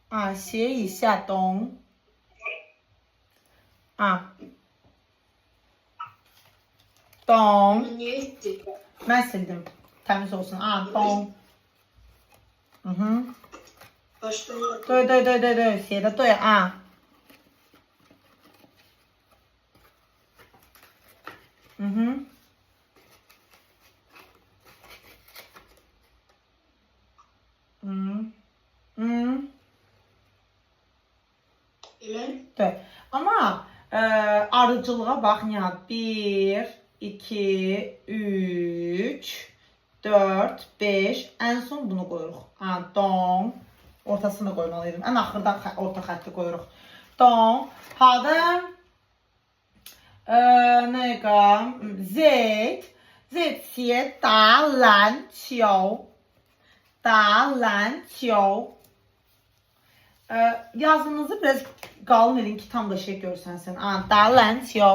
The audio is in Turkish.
啊，写一下东。啊，东。 Niye istedin? Ben sildim. Temiz olsun.东。Başka yok. 对，写的对啊。Evet. 对，ama arıcılığa bak Nihat. 1, 2, 3, 4, 5. En son bunu koyuruq. Don. Ortasını koymalıydım. En axırda orta xətti koyuruq. Don. Hada那个 Z 写打篮球，打篮球。Yazınızı biraz qalın edin ki tam da şey görsənsin.打篮球。